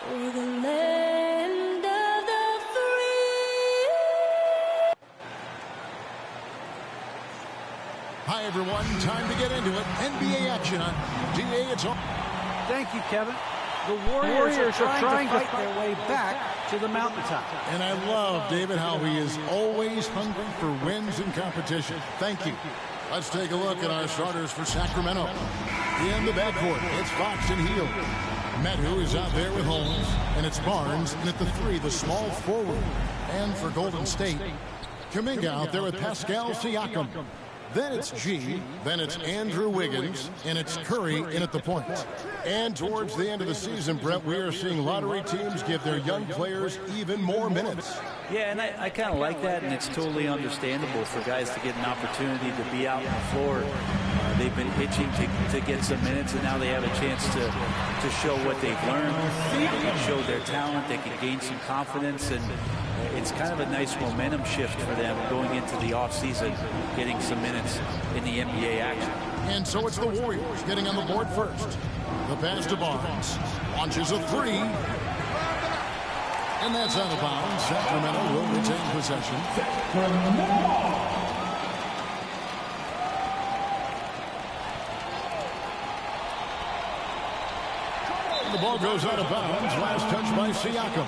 For the land of the free. Hi, everyone. Time to get into it. NBA action on DA. It's on. Thank you, Kevin. The Warriors are trying to fight their way back to the mountaintop. And I love, David, how he is always hungry for wins in competition. Thank you. Let's take a look at our starters for Sacramento. In the backcourt, it's Fox and Hield. Metu is out there with Holmes, and it's Barnes, and at the 3, the small forward. And for Golden State, Kuminga out there with Pascal Siakam. Then it's G, then it's Andrew Wiggins, and it's Curry in at the point. And towards the end of the season, Brett, we are seeing lottery teams give their young players even more minutes. Yeah, and I kind of like that, and it's totally understandable for guys to get an opportunity to be out on the floor. They've been itching to get some minutes, and now they have a chance to show what they've learned. They can show their talent. They can gain some confidence, and it's kind of a nice momentum shift for them going into the offseason, getting some minutes in the NBA action. And so it's the Warriors getting on the board first. The pass to Barnes. Launches a 3. And that's out of bounds. Sacramento will retain possession. The ball goes out of bounds. Last touch by Siakam.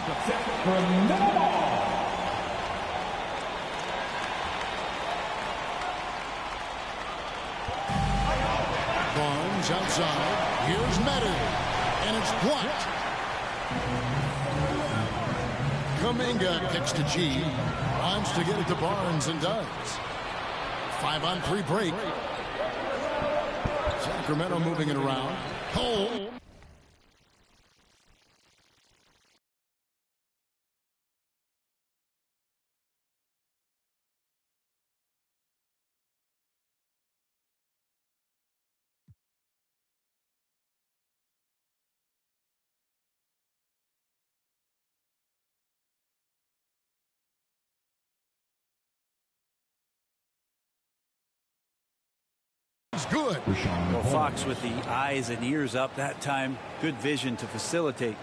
Barnes outside. Here's Metu. And it's blocked. Kuminga kicks to G. Wants to get it to Barnes and does. 5-on-3 break. Sacramento moving it around. Cole. Good. Well, Fox with the eyes and ears up that time. Good vision to facilitate.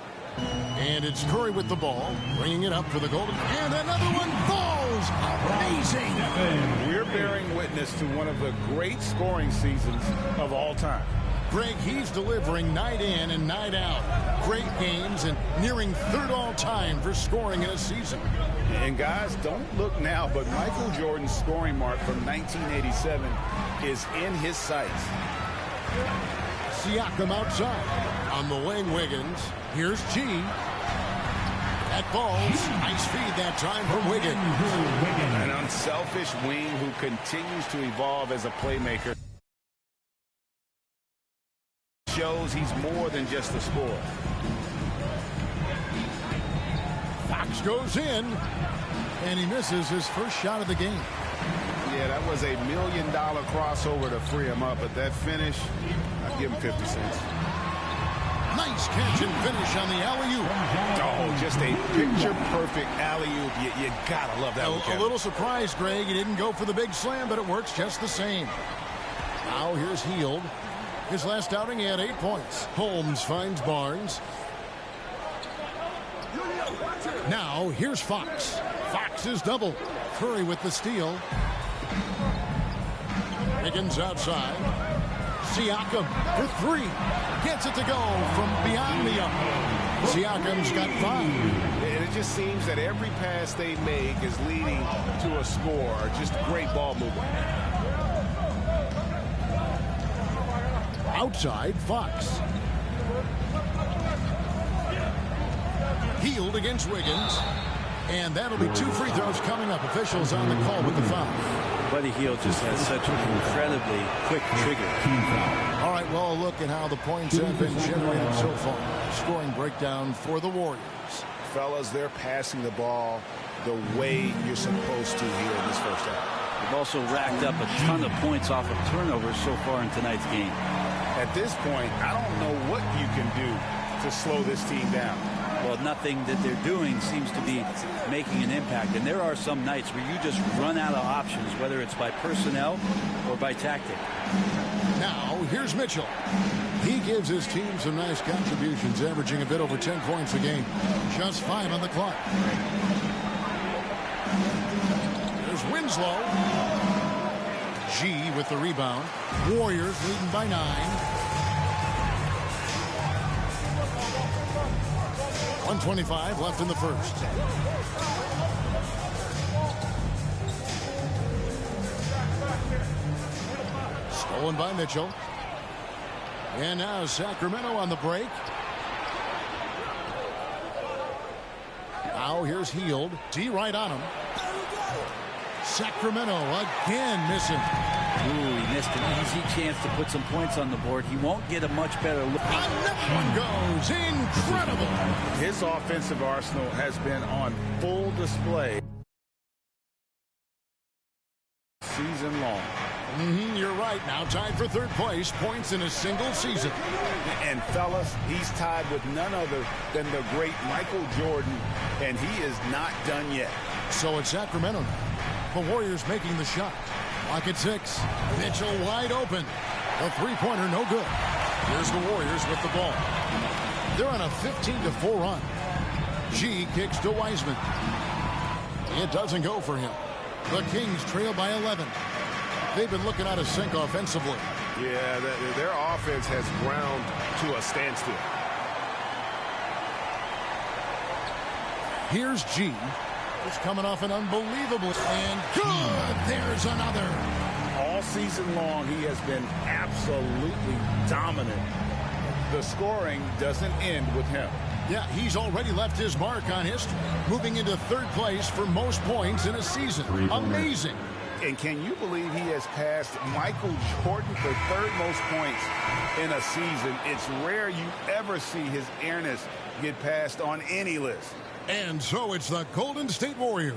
And it's Curry with the ball, bringing it up for the Golden. And another one falls. Amazing. We're bearing witness to one of the great scoring seasons of all time. Greg, he's delivering night in and night out. Great games and nearing 3rd all-time for scoring in a season. And guys, don't look now, but Michael Jordan's scoring mark from 1987 is in his sights. Siakam outside. On the wing, Wiggins. Here's G. That falls. Nice feed that time from Wiggins. An unselfish wing who continues to evolve as a playmaker. Shows he's more than just a scorer. Fox goes in, and he misses his first shot of the game. Yeah, that was $1 million crossover to free him up, but that finish, I'd give him 50 cents. Nice catch and finish on the alley-oop. Oh, just a picture-perfect alley-oop. You gotta love that one. A little surprised, Greg. He didn't go for the big slam, but it works just the same. Now here's Hield. His last outing, he had 8 points. Holmes finds Barnes. Now here's Fox. Fox is double. Curry with the steal. Wiggins outside. Siakam for 3. Gets it to go from beyond the arc. Siakam's got 5. And it just seems that every pass they make is leading to a score. Just great ball movement. Outside, Fox. Hield against Wiggins. And that'll be 2 free throws coming up. Officials on the call with the foul. Buddy Hield just has such an incredibly quick trigger. All right, well, a look at how the points have been generated so far. Scoring breakdown for the Warriors. Fellas, they're passing the ball the way you're supposed to here in this first half. They've also racked up a ton of points off of turnovers so far in tonight's game. At this point, I don't know what you can do to slow this team down. Well, nothing that they're doing seems to be making an impact. And there are some nights where you just run out of options, whether it's by personnel or by tactic. Now, here's Mitchell. He gives his team some nice contributions, averaging a bit over 10 points a game. Just 5 on the clock. There's Winslow. G with the rebound. Warriors leading by 9. 1:25 left in the first. Stolen by Mitchell. And now Sacramento on the break. Now here's Hield. D right on him. Sacramento again missing. Ooh, he missed an easy chance to put some points on the board. He won't get a much better look. Another one goes. Incredible. His offensive arsenal has been on full display season long. You're right. Now tied for third place. Points in a single season. And fellas, he's tied with none other than the great Michael Jordan, and he is not done yet. So it's Sacramento now. The Warriors making the shot. Clock at 6. Mitchell wide open. The three-pointer no good. Here's the Warriors with the ball. They're on a 15-4 run. G kicks to Wiseman. It doesn't go for him. The Kings trail by 11. They've been looking out of sync offensively. Yeah, their offense has ground to a standstill. Here's G. It's coming off an unbelievable. And good. There's another. All season long, he has been absolutely dominant. The scoring doesn't end with him. Yeah, he's already left his mark on history, moving into third place for most points in a season. Amazing. And can you believe he has passed Michael Jordan for third most points in a season? It's rare you ever see his airness get passed on any list. And so it's the Golden State Warriors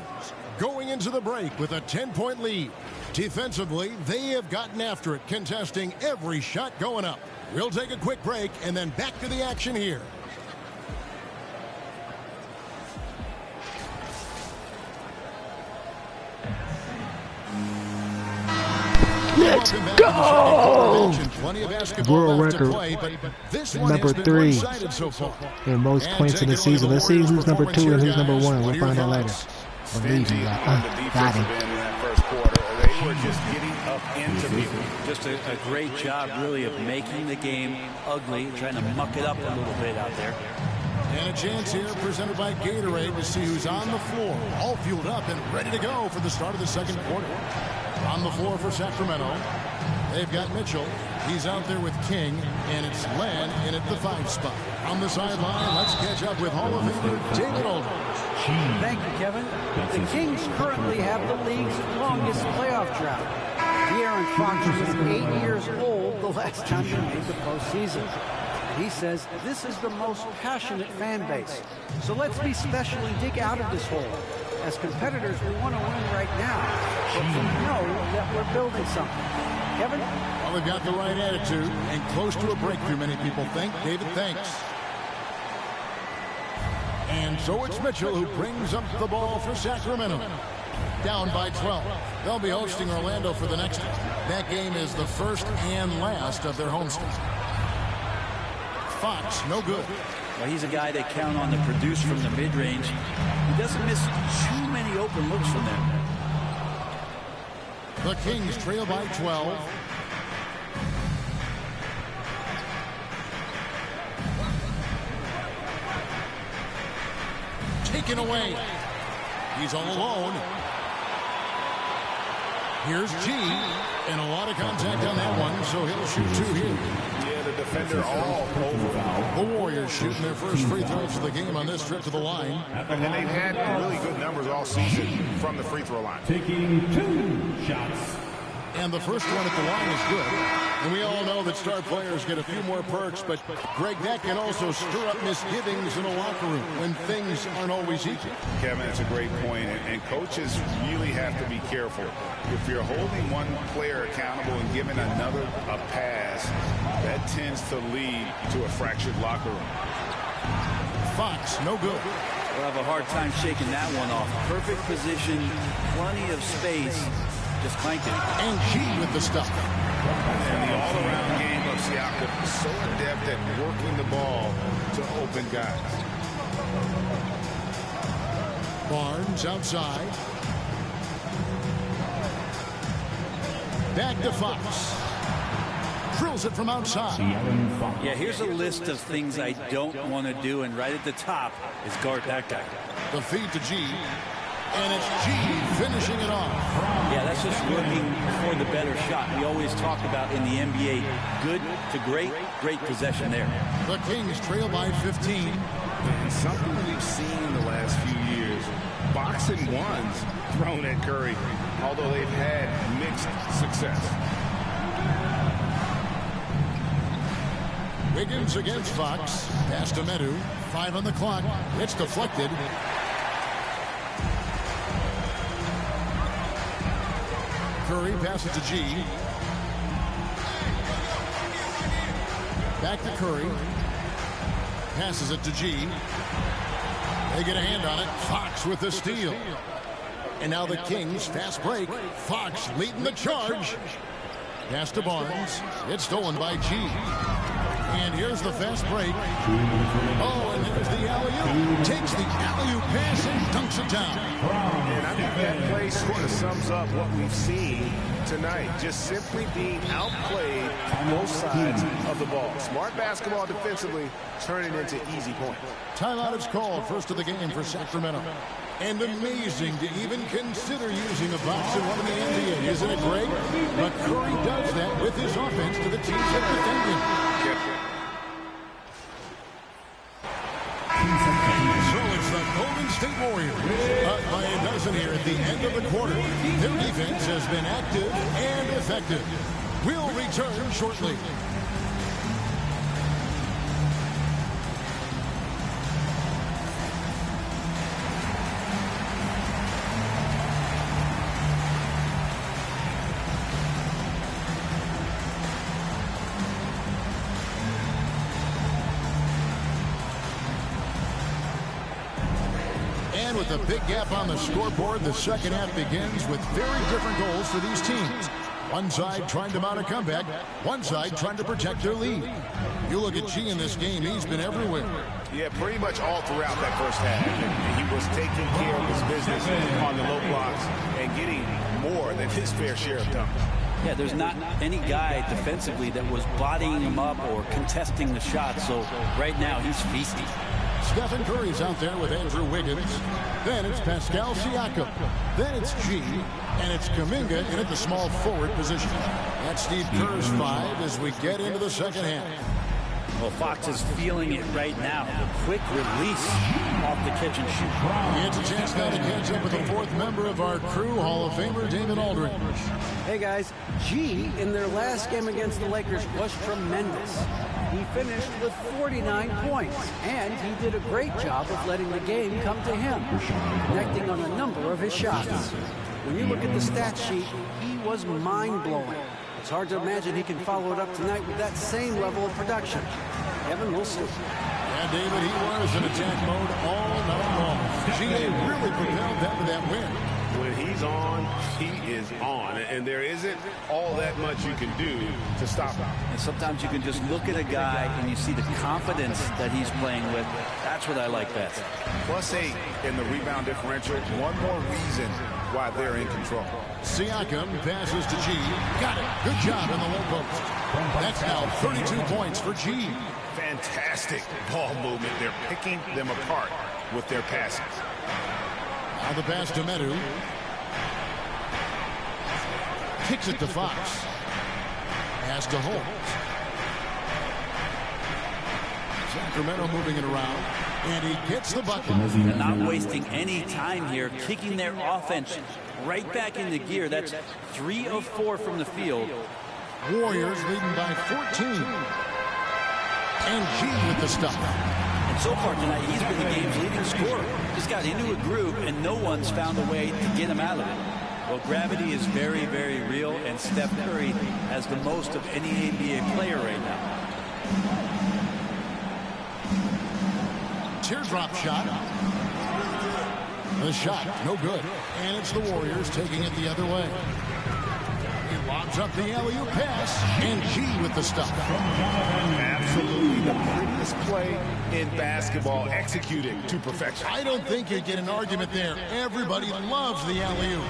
going into the break with a 10-point lead. Defensively, they have gotten after it, contesting every shot going up. We'll take a quick break and then back to the action here. Let's go! World record, number 3 in most points in the season. Let's see who's number 2 and who's number 1. We'll find out later. Believe me, got him. They were just getting up into me. Just a great job, really, of making the game ugly, trying to muck it up a little bit out there. And a chance here presented by Gatorade to see who's on the floor. All fueled up and ready to go for the start of the second quarter. On the floor for Sacramento, they've got Mitchell. He's out there with King, and it's Len in at the 5 spot. On the sideline, let's catch up with Hall of Famer David Aldridge. Thank you, Kevin. The Kings currently have the league's longest playoff drought. De'Aaron Fox was 8 years old the last time they made the postseason. He says this is the most passionate fan base. So let's be special and dig out of this hole. As competitors, we want to win right now, but we know that we're building something. Kevin? Well, they've got the right attitude and close to a breakthrough, many people think. David, thanks. And so it's Mitchell who brings up the ball for Sacramento. Down by 12. They'll be hosting Orlando for the next one. That game is the first and last of their homestand. Fox, no good. Well, he's a guy they count on to produce from the mid-range. He doesn't miss too many open looks from them. The Kings trail by 12. Taken away. He's all alone. Here's G, and a lot of contact on that one, so he'll shoot 2 here. Yeah, the defender all over. The Warriors shooting their first free throws of the game on this trip to the line. And they've had really good numbers all season from the free throw line. Taking 2 shots. And the first one at the line is good. And we all know that star players get a few more perks, but Greg, that can also stir up misgivings in a locker room when things aren't always easy. Kevin, it's a great point, and coaches really have to be careful. If you're holding one player accountable and giving another a pass, that tends to lead to a fractured locker room. Fox, no good. We'll have a hard time shaking that one off. Perfect position, plenty of space. just clanked it. And G with the stuff. And the all-around game of Siakam, so adept at working the ball to open guys. Barnes outside. Back to Fox. Drills it from outside. Yeah, here's a list of things I don't want to do, and right at the top is guard that guy. The feed to G. And it's G finishing it off. Yeah, that's just looking for the better shot. We always talk about in the NBA, good to great, great possession there. The Kings trail by 15. And something we've seen in the last few years, boxing ones thrown at Curry, although they've had mixed success. Wiggins against Fox. Pass to Medu. 5 on the clock. It's deflected. Curry passes to G. Back to Curry. Passes it to G. They get a hand on it. Fox with the steal. And now the Kings fast break. Fox leading the charge. Pass to Barnes. It's stolen by G. And here's the fast break. Oh, and there's the alley-oop. Takes the alley-oop pass and dunks it down. And I think that play sort of sums up what we've seen tonight. Just simply being outplayed on both sides of the ball. Smart basketball defensively, turning into easy points. Timeout is called. First of the game for Sacramento. And amazing to even consider using a boxing one in the NBA. Isn't it great? But Curry does that with his offense to the teams that defend him. So it's the Golden State Warriors. Up by a dozen here at the end of the quarter. Their defense has been active and effective. We'll return shortly. And with a big gap on the scoreboard, the second half begins with very different goals for these teams. One side trying to mount a comeback, one side trying to protect their lead. You look at G in this game, he's been everywhere. Yeah, pretty much all throughout that first half. And he was taking care of his business on the low blocks and getting more than his fair share of dunks. Yeah, there's not any guy defensively that was bodying him up or contesting the shot, so right now he's feasting. Stephen Curry's out there with Andrew Wiggins. Then it's Pascal Siakam. Then it's G. And it's Kuminga in at the small forward position. That's Steve Kerr's 5 as we get into the second half. Well, Fox is feeling it right now. The quick release off the catch and shoot. It's a chance now to catch up with the fourth member of our crew, Hall of Famer David Aldridge. Hey guys, G in their last game against the Lakers was tremendous. He finished with 49 points, and he did a great job of letting the game come to him, connecting on a number of his shots. When you look at the stat sheet, he was mind-blowing. It's hard to imagine he can follow it up tonight with that same level of production. Kevin, we'll see. And David, he was in attack mode all night long. GA really propelled them to that win. When he's on, he is on. And there isn't all that much you can do to stop him. And sometimes you can just look at a guy and you see the confidence that he's playing with. That's what I like best. +8 in the rebound differential. One more reason why they're in control. Siakam passes to G. Got it. Good job in the low post. That's now 32 points for G. Fantastic ball movement. They're picking them apart with their passing. Now the pass to Medu. Kicks it to Fox. Pass to Holmes. Sacramento moving it around. And he gets the bucket. And not wasting any time here, kicking their offense right back into gear. That's 3 of 4 from the field. Warriors leading by 14. And G with the stuff. And so far tonight, he's been the game's leading scorer. He's got into a groove, and no one's found a way to get him out of it. Well, gravity is very, very real, and Steph Curry has the most of any NBA player right now. Teardrop shot. The shot, no good. And it's the Warriors taking it the other way. Lobs up the alley-oop pass, and G with the stop. Absolutely the prettiest play in basketball, executed to perfection. I don't think you get an argument there. Everybody loves the alley-oop.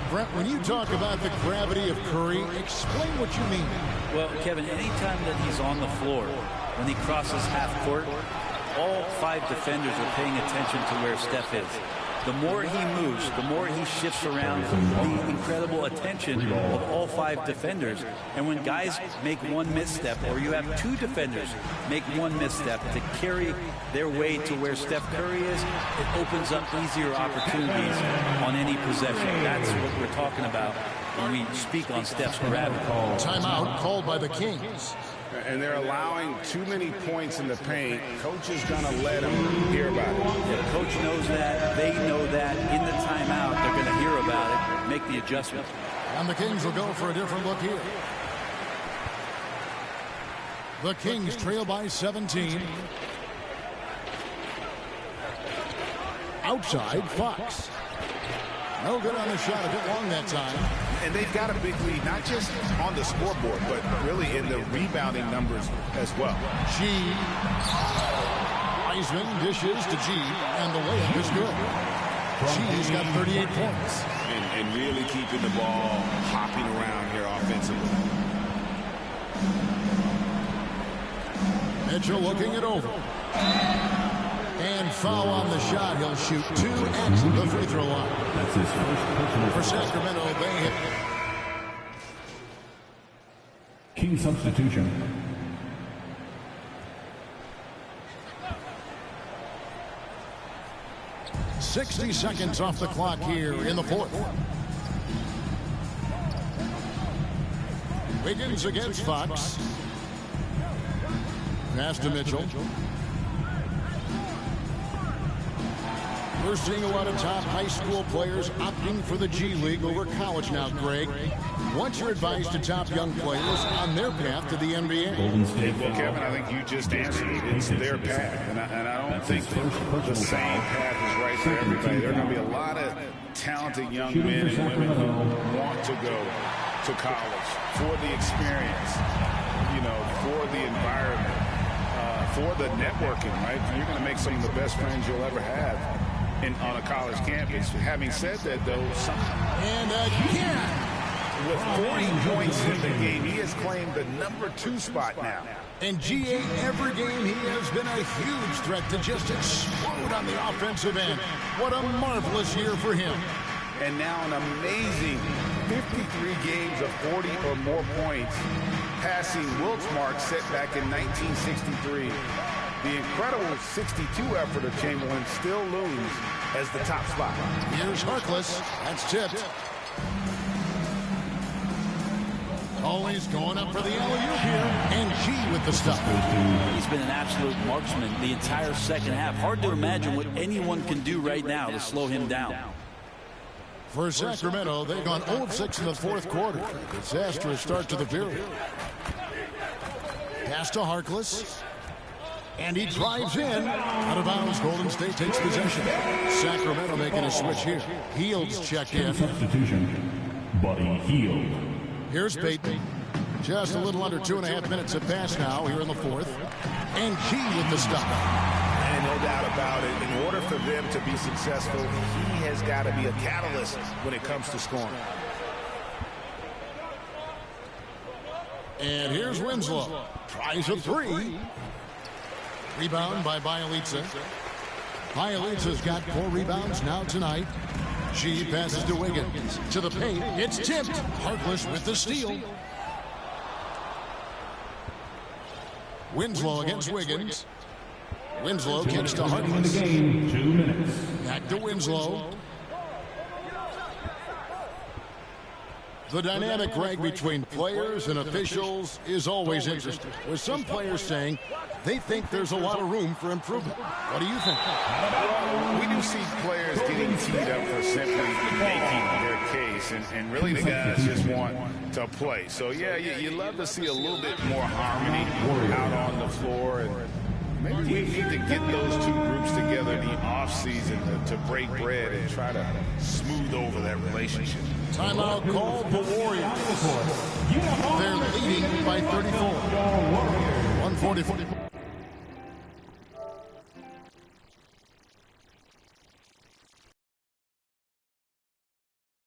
Brent, when you talk about the gravity of Curry, explain what you mean. Well, Kevin, anytime that he's on the floor, when he crosses half court, all 5 defenders are paying attention to where Steph is. The more he moves, the more he shifts around, the incredible attention of all 5 defenders. And when guys make one misstep, or you have 2 defenders make one misstep to carry their way to where Steph Curry is, it opens up easier opportunities on any possession. That's what we're talking about when we speak on Steph's gravity. Timeout called by the Kings. And they're allowing too many points in the paint. Coach is going to let them hear about it. Yeah, coach knows that. They know that. In the timeout, they're going to hear about it, make the adjustment. And the Kings will go for a different look here. The Kings trail by 17. Outside, Fox. No good on the shot, a bit long that time. And they've got a big lead, not just on the scoreboard, but really in the rebounding numbers as well. G. Wiseman dishes to G, and the layup is good. G's got 38 points. And really keeping the ball hopping around here offensively. Mitchell looking it over. And foul on the shot. He'll shoot 2 at the free throw line. That's his first personal For Sacramento, they hit. King substitution. "60 seconds off the clock here in the fourth. Wiggins against Fox. Pass to Mitchell. We're seeing a lot of top high school players opting for the G League over college now, Greg. What's your advice to top young players on their path to the NBA? Golden State. Well, Kevin, I think you just answered it. It's their path. And I don't think the same path is right for everybody. There are going to be a lot of talented young men and women who want to go to college for the experience, you know, for the environment, for the networking, right? You're going to make some of the best friends you'll ever have on a college campus. Having said that, though, And again. with 40 points in the game, he has claimed the #2 spot now. And GA, every game he has been a huge threat to just explode on the offensive end. What a marvelous year for him. And now an amazing 53 games of 40 or more points, passing Wilt's mark set back in 1963. The incredible 62 effort of Chamberlain still looms as the top spot. Here's Harkless. That's tipped. Always going up for the alley-oop here. And G with the stop. He's been an absolute marksman the entire second half. Hard to imagine what anyone can do right now to slow him down. For Sacramento, they've gone 0 of 6 in the fourth quarter. A disastrous start to the period. Pass to Harkless. And he drives in. Out of bounds, Golden State takes possession. Sacramento making a switch here. Hield's checked in. Substitution. Buddy Hield. Here's Payton. Just a little under 2.5 minutes have passed now here in the fourth. And G with the stop. And no doubt about it, in order for them to be successful, he has got to be a catalyst when it comes to scoring. And here's Winslow. Tries a 3. Rebound by Bjelica. Bjelica's got 4 rebounds now tonight. G passes to Wiggins. To the paint. It's tipped. Harkless with the steal. Winslow against Wiggins. Winslow kicks to Harkless. 2 minutes. Back to Winslow. The dynamic, Greg, between players and officials is always interesting. With some players saying they think there's a lot of room for improvement. What do you think? Well, we do see players getting teed up for simply making their case, and really the guys just want to play. So, yeah, you love to see a little bit more harmony out on the floor. And maybe we need to get those two groups together, the offseason to break bread and try to smooth over that relationship. Timeout called the Warriors. They're leading by 34. 144